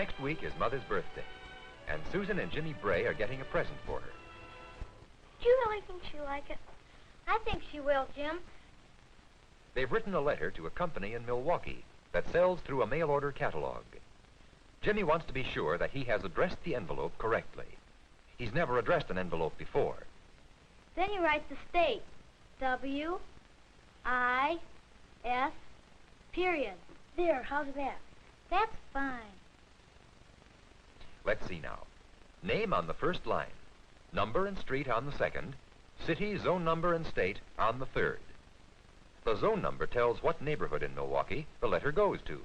Next week is Mother's birthday, and Susan and Jimmy Bray are getting a present for her. Do you really think she'll like it? I think she will, Jim. They've written a letter to a company in Milwaukee that sells through a mail-order catalog. Jimmy wants to be sure that he has addressed the envelope correctly. He's never addressed an envelope before. Then he writes the state. W-I-S, period. There, how's that? That's fine. Let's see now. Name on the first line, number and street on the second, city, zone number, and state on the third. The zone number tells what neighborhood in Milwaukee the letter goes to.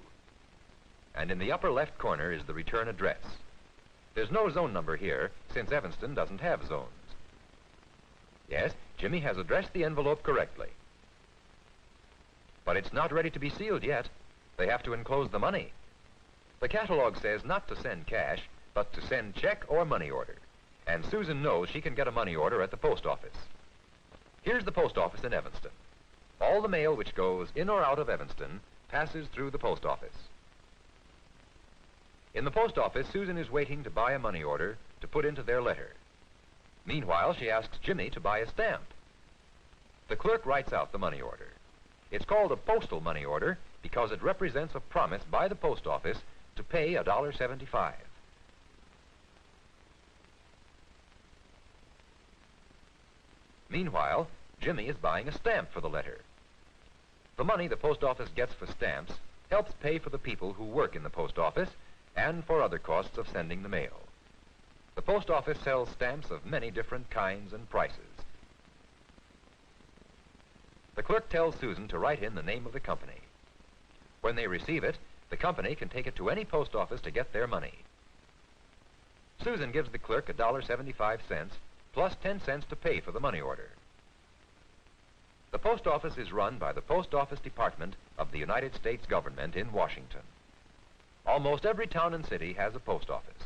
And in the upper left corner is the return address. There's no zone number here, since Evanston doesn't have zones. Yes, Jimmy has addressed the envelope correctly. But it's not ready to be sealed yet. They have to enclose the money. The catalog says not to send cash, but to send check or money order. And Susan knows she can get a money order at the post office. Here's the post office in Evanston. All the mail which goes in or out of Evanston passes through the post office. In the post office, Susan is waiting to buy a money order to put into their letter. Meanwhile, she asks Jimmy to buy a stamp. The clerk writes out the money order. It's called a postal money order because it represents a promise by the post office to pay $1.75. Meanwhile, Jimmy is buying a stamp for the letter. The money the post office gets for stamps helps pay for the people who work in the post office and for other costs of sending the mail. The post office sells stamps of many different kinds and prices. The clerk tells Susan to write in the name of the company. When they receive it, the company can take it to any post office to get their money. Susan gives the clerk $1.75 plus 10 cents to pay for the money order. The post office is run by the Post Office Department of the United States government in Washington. Almost every town and city has a post office.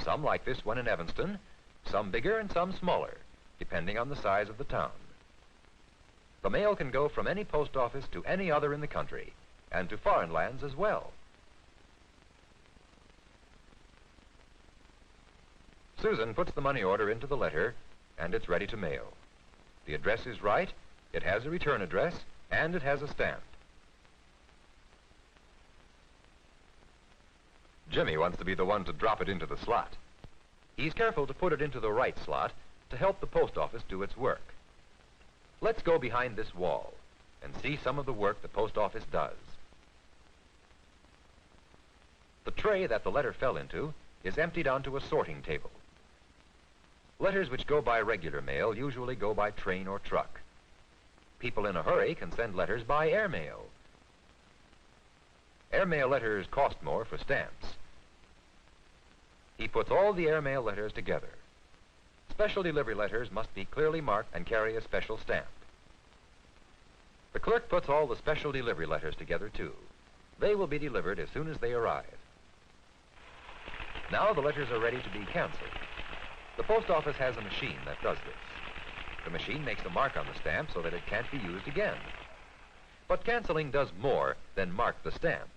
Some like this one in Evanston, some bigger and some smaller, depending on the size of the town. The mail can go from any post office to any other in the country, and to foreign lands as well. Susan puts the money order into the letter, and it's ready to mail. The address is right, it has a return address, and it has a stamp. Jimmy wants to be the one to drop it into the slot. He's careful to put it into the right slot to help the post office do its work. Let's go behind this wall and see some of the work the post office does. The tray that the letter fell into is emptied onto a sorting table. Letters which go by regular mail usually go by train or truck. People in a hurry can send letters by airmail. Airmail letters cost more for stamps. He puts all the airmail letters together. Special delivery letters must be clearly marked and carry a special stamp. The clerk puts all the special delivery letters together, too. They will be delivered as soon as they arrive. Now the letters are ready to be canceled. The post office has a machine that does this. The machine makes a mark on the stamp so that it can't be used again. But canceling does more than mark the stamp.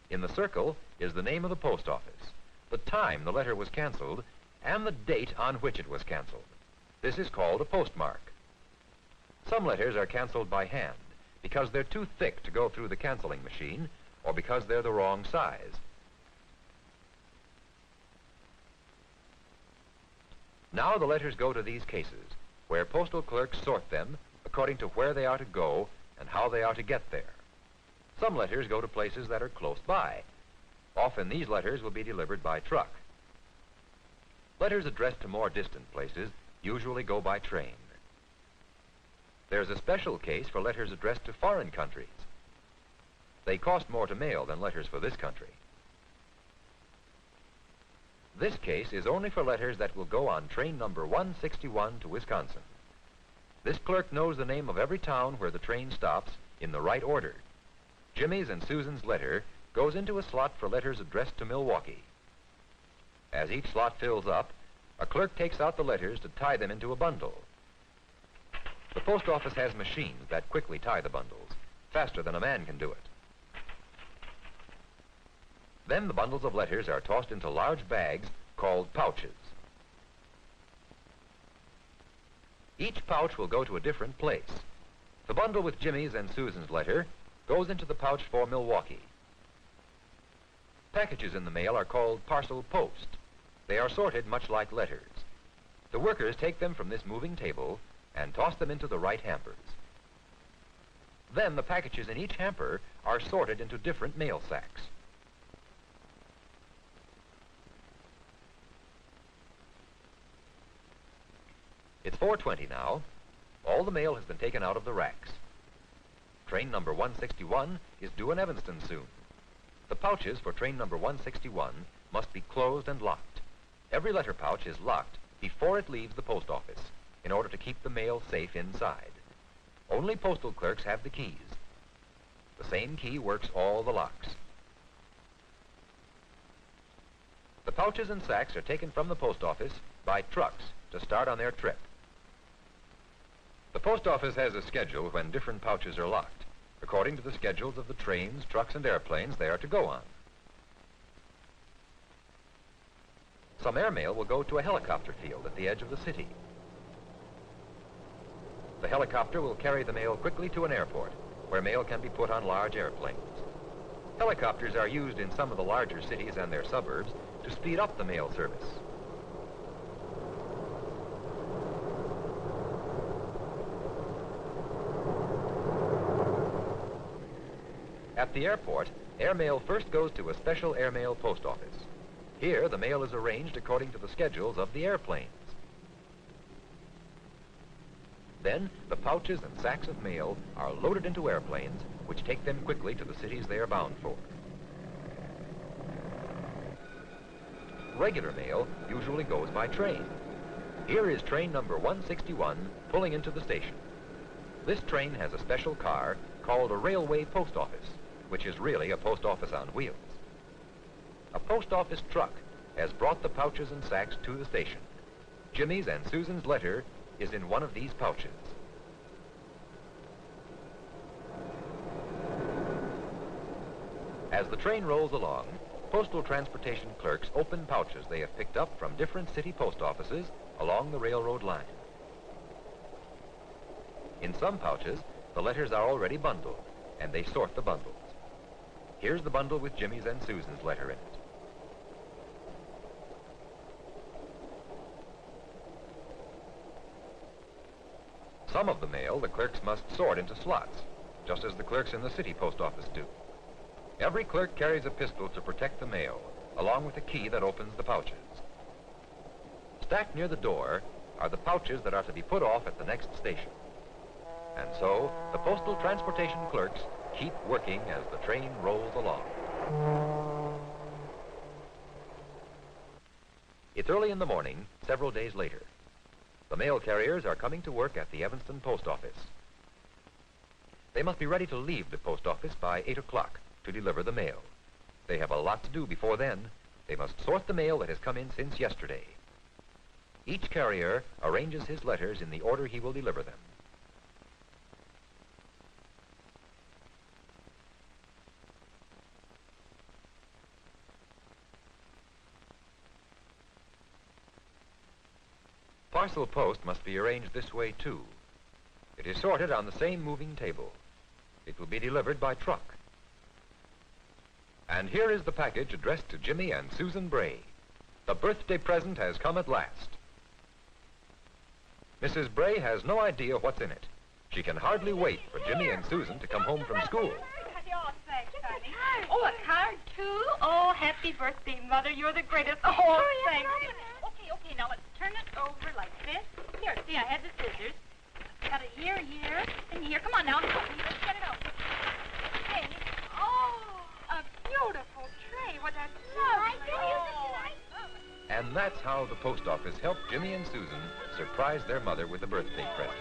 In the circle is the name of the post office, the time the letter was canceled, and the date on which it was canceled. This is called a postmark. Some letters are canceled by hand because they're too thick to go through the canceling machine or because they're the wrong size. Now the letters go to these cases, where postal clerks sort them according to where they are to go and how they are to get there. Some letters go to places that are close by. Often these letters will be delivered by truck. Letters addressed to more distant places usually go by train. There's a special case for letters addressed to foreign countries. They cost more to mail than letters for this country. This case is only for letters that will go on train number 161 to Wisconsin. This clerk knows the name of every town where the train stops in the right order. Jimmy's and Susan's letter goes into a slot for letters addressed to Milwaukee. As each slot fills up, a clerk takes out the letters to tie them into a bundle. The post office has machines that quickly tie the bundles, faster than a man can do it. Then the bundles of letters are tossed into large bags called pouches. Each pouch will go to a different place. The bundle with Jimmy's and Susan's letter goes into the pouch for Milwaukee. Packages in the mail are called parcel post. They are sorted much like letters. The workers take them from this moving table and toss them into the right hampers. Then the packages in each hamper are sorted into different mail sacks. It's 4:20 now. All the mail has been taken out of the racks. Train number 161 is due in Evanston soon. The pouches for train number 161 must be closed and locked. Every letter pouch is locked before it leaves the post office in order to keep the mail safe inside. Only postal clerks have the keys. The same key works all the locks. The pouches and sacks are taken from the post office by trucks to start on their trip. The post office has a schedule when different pouches are locked, according to the schedules of the trains, trucks, and airplanes they are to go on. Some airmail will go to a helicopter field at the edge of the city. The helicopter will carry the mail quickly to an airport, where mail can be put on large airplanes. Helicopters are used in some of the larger cities and their suburbs to speed up the mail service. At the airport, airmail first goes to a special airmail post office. Here, the mail is arranged according to the schedules of the airplanes. Then, the pouches and sacks of mail are loaded into airplanes, which take them quickly to the cities they are bound for. Regular mail usually goes by train. Here is train number 161 pulling into the station. This train has a special car called a railway post office, which is really a post office on wheels. A post office truck has brought the pouches and sacks to the station. Jimmy's and Susan's letter is in one of these pouches. As the train rolls along, postal transportation clerks open pouches they have picked up from different city post offices along the railroad line. In some pouches, the letters are already bundled, and they sort the bundles. Here's the bundle with Jimmy's and Susan's letter in it. Some of the mail the clerks must sort into slots, just as the clerks in the city post office do. Every clerk carries a pistol to protect the mail, along with a key that opens the pouches. Stacked near the door are the pouches that are to be put off at the next station. And so, the postal transportation clerks keep working as the train rolls along. It's early in the morning, several days later. The mail carriers are coming to work at the Evanston post office. They must be ready to leave the post office by 8 o'clock to deliver the mail. They have a lot to do before then. They must sort the mail that has come in since yesterday. Each carrier arranges his letters in the order he will deliver them. Parcel post must be arranged this way, too. It is sorted on the same moving table. It will be delivered by truck. And here is the package addressed to Jimmy and Susan Bray. The birthday present has come at last. Mrs. Bray has no idea what's in it. She can hardly wait for Jimmy and Susan to come home from school. Oh, a card, too? Oh, happy birthday, Mother. You're the greatest. Oh, thanks. Okay, now let's turn it over like this. Here, see, I had the scissors. Got it here, and here. Come on now, help me. Let's get it out. Hey, oh, a beautiful tray. What a lovely. And that's how the post office helped Jimmy and Susan surprise their mother with a birthday present.